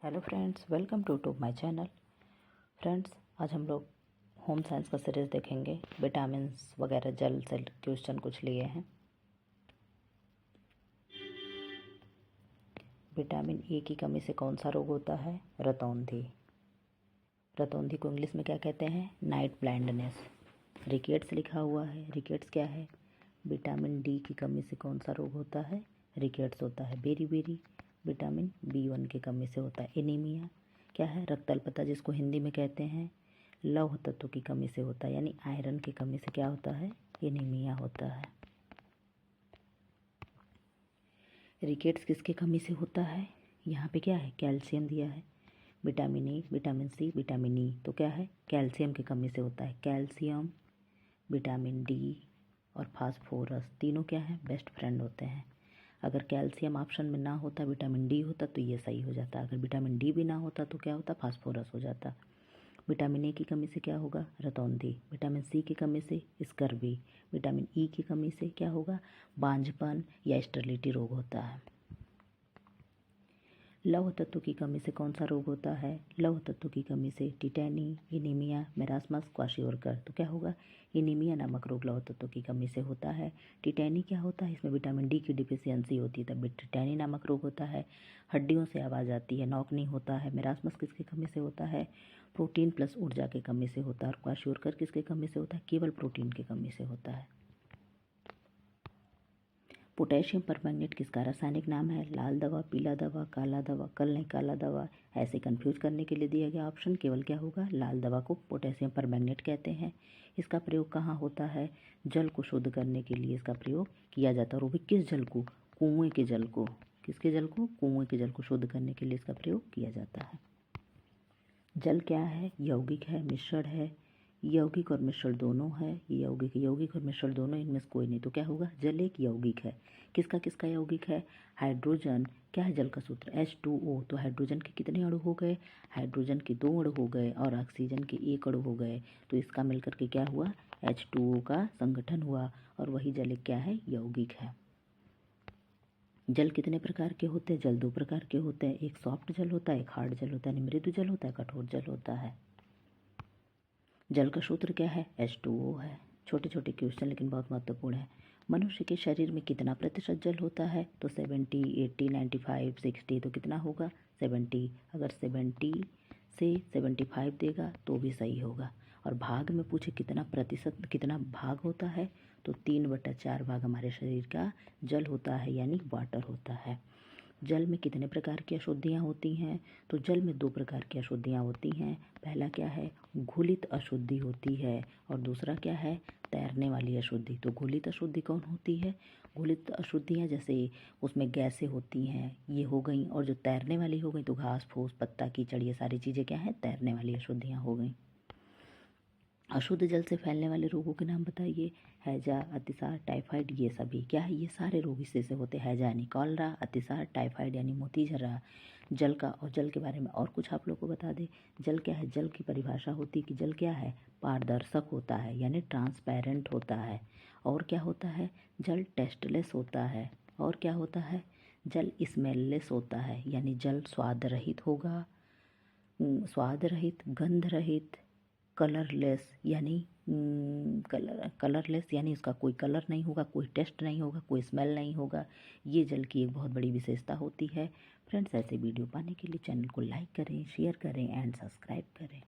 Hello friends, welcome to my channel. Friends, आज हम लोग होम साइंस का सीरीज़ देखेंगे। विटामिन्स वगैरह जल से क्वेश्चन कुछ लिए हैं। विटामिन ए की कमी से कौन सा रोग होता है? रतौंधी। रतौंधी को इंग्लिश में क्या कहते हैं? Night blindness. रिकेट्स लिखा हुआ है। रिकेट्स क्या है? विटामिन डी की कमी से कौन सा रोग होता है? रिकेट्स होता है। बेरी विटामिन B1 की कमी से होता है। एनीमिया क्या है? रक्त अल्पता, जिसको हिंदी में कहते हैं लौह तत्व की कमी से होता है, यानी आयरन की कमी से क्या होता है? एनीमिया होता है। रिकेट्स किसकी कमी से होता है? यहाँ पे क्या है? कैल्शियम दिया है। Vitamin A, vitamin C, vitamin E, तो क्या है? कैल्शियम की कमी से होता है। कैल्शियम, विटामिन डी और फास्फोरस तीनों क्या है? बेस्ट फ्रेंड होते हैं। अगर कैल्शियम ऑप्शन में ना होता, विटामिन डी होता तो ये सही हो जाता। अगर विटामिन डी भी ना होता तो क्या होता? फास्फोरस हो जाता। विटामिन ए की कमी से क्या होगा? रतौंधी। विटामिन सी की कमी से स्कर्वी। विटामिन ई की कमी से क्या होगा? बांझपन या स्टेरिलिटी रोग होता है। लौह तत्व की कमी से कौन सा रोग होता है? लौह तत्व की कमी से टिटैनी, एनीमिया, मेरास्मस, क्वाशियोरकर, तो क्या होगा? एनीमिया नामक रोग लौह तत्व की कमी से होता है। टिटैनी क्या होता है? इसमें विटामिन डी की डिफिशियंसी होती है, तब टिटैनी नामक रोग होता है। हड्डियों से आवाज़ आती है, नॉक नहीं होता है। मेरास्मस किसकी कमी से होता है? प्रोटीन प्लस ऊर्जा की कमी से होता है। और क्वाशियोरकर किसकी कमी से होता है? केवल प्रोटीन की कमी से होता है। पोटेशियम परमैंगनेट किसका रासायनिक नाम है? लाल दवा, पीला दवा, काला दवा, कल नहीं काला दवा। ऐसे कंफ्यूज करने के लिए दिया गया ऑप्शन केवल क्या होगा? लाल दवा को पोटेशियम परमैंगनेट कहते हैं। इसका प्रयोग कहाँ होता है? जल को शुद्ध करने के लिए इसका प्रयोग किया जाता है। और वो भी किस जल को? कुएं के जल को। किसके जल को? कुएं के जल को शुद्ध करने के लिए इसका प्रयोग किया जाता है। जल क्या है? यौगिक है, मिश्रण है। यौगिक और मिश्रण दोनों है। ये यौगिक और मिश्रण दोनों, इनमें से कोई नहीं, तो क्या होगा? जल एक यौगिक है। किसका किसका यौगिक है? हाइड्रोजन। क्या है जल का सूत्र? H2O। तो हाइड्रोजन के कितने अणु हो गए? हाइड्रोजन के 2 अणु हो गए और ऑक्सीजन के 1 अणु हो गए। तो इसका मिलकर के क्या हुआ? H2O का संगठन हुआ। और वही जल एक क्या है? यौगिक है। जल कितने प्रकार के होते हैं? जल 2 प्रकार के होते हैं। एक सॉफ्ट जल होता है, एक हार्ड जल होता है। मृदु जल होता है, कठोर जल होता है। जल का सूत्र क्या है? H2O है। छोटे छोटे क्वेश्चन लेकिन बहुत महत्वपूर्ण है। मनुष्य के शरीर में कितना प्रतिशत जल होता है? तो 70, 80, 95, 60, तो कितना होगा? 70। अगर 70 से 75 देगा तो भी सही होगा। और भाग में पूछे कितना प्रतिशत, कितना भाग होता है, तो 3/4 भाग हमारे शरीर का जल होता है, यानी वाटर होता है। जल में कितने प्रकार की अशुद्धियाँ होती हैं? तो जल में 2 प्रकार की अशुद्धियाँ होती हैं। पहला क्या है? घुलित अशुद्धि होती है। और दूसरा क्या है? तैरने वाली अशुद्धि। तो घुलित अशुद्धि कौन होती है? घुलित अशुद्धियाँ जैसे उसमें गैसें होती हैं, ये हो गई। और जो तैरने वाली हो गई तो घास फूस, पत्ता, कीचड़, ये सारी चीज़ें क्या हैं? तैरने वाली अशुद्धियाँ हो गई। अशुद्ध जल से फैलने वाले रोगों के नाम बताइए। हैजा, अतिसार, टाइफाइड, ये सभी क्या है? ये सारे रोग इससे से होते हैं। हैजा यानी कॉलरा, अतिसार, टाइफाइड यानी मोतीझरा। जल का और जल के बारे में और कुछ आप लोग को बता दें। जल क्या है? जल की परिभाषा होती है कि जल क्या है? पारदर्शक होता है, यानी ट्रांसपेरेंट होता है। और क्या होता है? जल टेस्टलेस होता है। और क्या होता है? जल स्मेललेस होता है, यानी जल स्वाद रहित होगा, स्वाद रहित, गंध रहित, कलरलेस, यानी कलरलेस यानी इसका कोई कलर नहीं होगा, कोई टेस्ट नहीं होगा, कोई स्मेल नहीं होगा। ये जल की एक बहुत बड़ी विशेषता होती है। फ्रेंड्स, ऐसे वीडियो पाने के लिए चैनल को लाइक करें, शेयर करें एंड सब्सक्राइब करें।